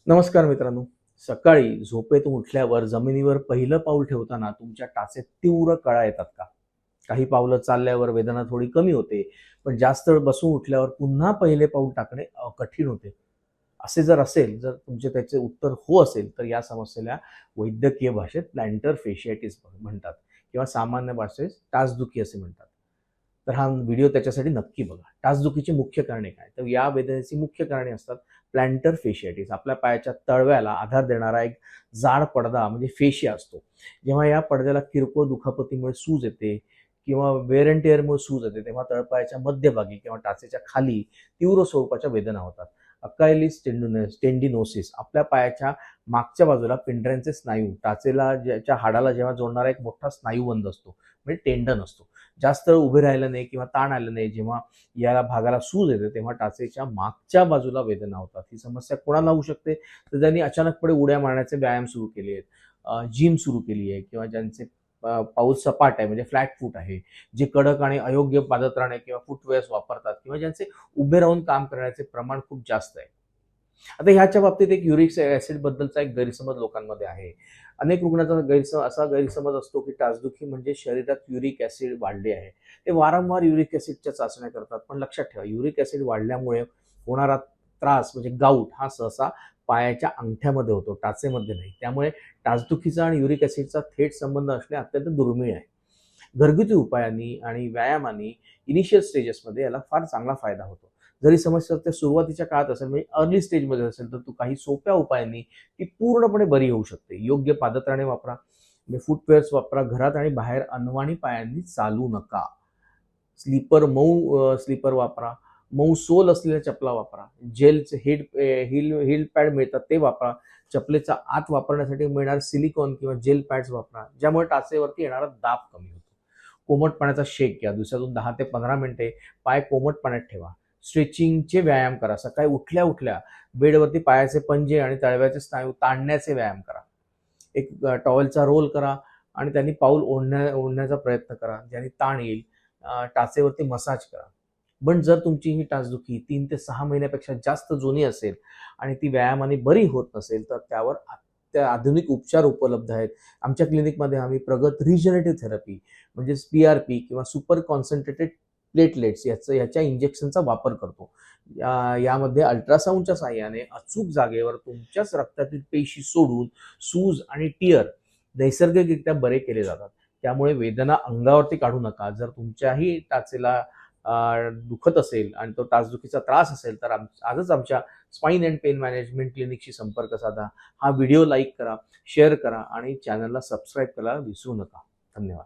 नमस्कार मित्रांनो. सकाळी झोपेतून उठल्यावर जमिनीवर पहिलं पाऊल ठेवताना तुमच्या टाचेत तीव्र कळा येतात का? काही पावलं चालल्यावर वेदना थोडी कमी होते, पण जास्त वेळ बसून उठल्यावर पुन्हा पहिले पाऊल टाकणे कठीण होते. असे जर असेल, जर तुमचे त्याचे उत्तर हो असेल, तर या समस्येला वैद्यकीय भाषेत प्लॅन्टर फेशियाटिस म्हणतात किंवा सामान्य भाषेत टाचदुखी असे म्हणतात. तर हा व्हिडिओ त्याच्यासाठी नक्की बघा. टाचदुखीची मुख्य कारणे काय? तर या वेदनेची मुख्य कारणे असतात प्लॅन्टर फेशियाटिस. आपल्या पायाच्या तळव्याला आधार देणारा एक जाड पडदा म्हणजे फेशिया असतो. जेव्हा या पडद्याला किरकोळ दुखापतीमुळे सूज येते किंवा वेअर अँड टेअरमुळे सूज येते, तेव्हा तळपायाच्या मध्यभागी किंवा टाचेच्या खाली तीव्र स्वरूपाच्या वेदना होतात. अकायलिस टेंडिनोसिस आपल्या पायाच्या मागच्या बाजूला पिंढऱ्यांचे स्नायू, टाचेला ज्याच्या हाडाला जेव्हा जोडणारा एक मोठा स्नायूबंध असतो म्हणजे टेंडन असतो. जास्त वेळ उभे राहिलं नाही किंवा ताण आलं नाही, जेव्हा या भागाला सूज येते तेव्हा टाचेच्या मागच्या बाजूला वेदना होतात. ही समस्या कोणाला होऊ शकते? तर ज्यांनी अचानकपणे उड्या मारण्याचे व्यायाम सुरू केले आहेत, जिम सुरू केली आहे किंवा ज्यांचे पाऊल सपाट आहे म्हणजे फ्लॅट फूट आहे, जे कडक आणि अयोग्य पादत्राणे किंवा फुटवेअर्स वापरतात किंवा ज्यांचे उभे राहून काम करण्याचे प्रमाण खूप जास्त आहे. आता ह्याच्या बाबतीत एक युरिक ऍसिड बद्दलचा एक गैरसमज लोकांमध्ये आहे. अनेक रुग्णांचा असा गैरसमज असतो की टाचदुखी म्हणजे शरीरात युरिक ऍसिड वाढले आहे. ते वारंवार युरिक ऍसिडच्या चाचण्या करतात, पण लक्षात ठेवा युरिक ऍसिड वाढल्यामुळे होणारा त्रास म्हणजे गाऊट हा सहसा पायाच्या अंगठ्यामध्ये होतो, टाचेमध्ये नाही. त्यामुळे टाचदुखीचा आणि युरिक ऍसिडचा थेट संबंध असणे अत्यंत दुर्मिळ आहे. घरगुती उपायांनी आणि व्यायामांनी इनिशियल स्टेजेसमध्ये याला फार चांगला फायदा होतो. जरी समस्या त्या सुरुवातीच्या काळात असेल म्हणजे अर्ली स्टेजमध्ये असेल, तर तू काही सोप्या उपायांनी ती पूर्णपणे बरी होऊ शकते. योग्य पादत्राणे वापरा, म्हणजे फुटवेअर्स वापरा. घरात आणि बाहेर अनवाणी पायांनी चालू नका. मऊ स्लीपर वापरा. मऊ सोल असलेल्या चपला वापरा. जेलचे हील पॅड मिळतात ते वापरा. चपलेचा आत वापरण्यासाठी मिळणारे सिलिकॉन किंवा जेल पॅड्स वापरा, ज्यामुळे टाचेवरती येणारा दाब कमी होतो. कोमट पाण्याचा शेक घ्या. दिवसातून 10 ते 15 मिनिटे पाय कोमट पाण्यात ठेवा. स्ट्रेचिंगचे व्यायाम करा. सकाळी उठल्या उठल्या बेडवरती पायाचे पंजे आणि तळव्याचे स्नायू ताणण्याचे व्यायाम करा. एक टॉवेलचा रोल करा आणि त्यांनी पाऊल ओढण्याचा प्रयत्न करा, ज्याने ताण येईल. टाचेवरती मसाज करा. पण जर तुमची ही टाचदुखी 3 ते 6 महिन्यापेक्षा जास्त जुनी असेल आणि ती व्यायामाने बरी होत नसेल, तर त्यावर आधुनिक उपचार उपलब्ध आहेत. आमच्या क्लिनिकमध्ये आम्ही प्रगत रिजनरेटिव्ह थेरपी म्हणजेच PRP किंवा सुपर कॉन्सन्ट्रेटेड प्लेटलेट्स याच्या इंजेक्शनचा वापर करतो. यामध्ये अल्ट्रासाऊंडच्या साहाय्याने अचूक जागेवर तुमच्याच रक्तातील पेशी सोडून सूज आणि टिअर नैसर्गिकरित्या बरे केले जातात. त्यामुळे वेदना अंगावरती काढू नका. जर तुमच्याही टाचेला दुखत असेल आणि तो टाचदुखीचा त्रास असेल, तर आजच आमच्या स्पाइन अँड पेन मॅनेजमेंट क्लिनिकशी संपर्क साधा. हा व्हिडिओ लाईक करा, शेअर करा आणि चॅनलला सबस्क्राईब करायला विसरू नका. धन्यवाद.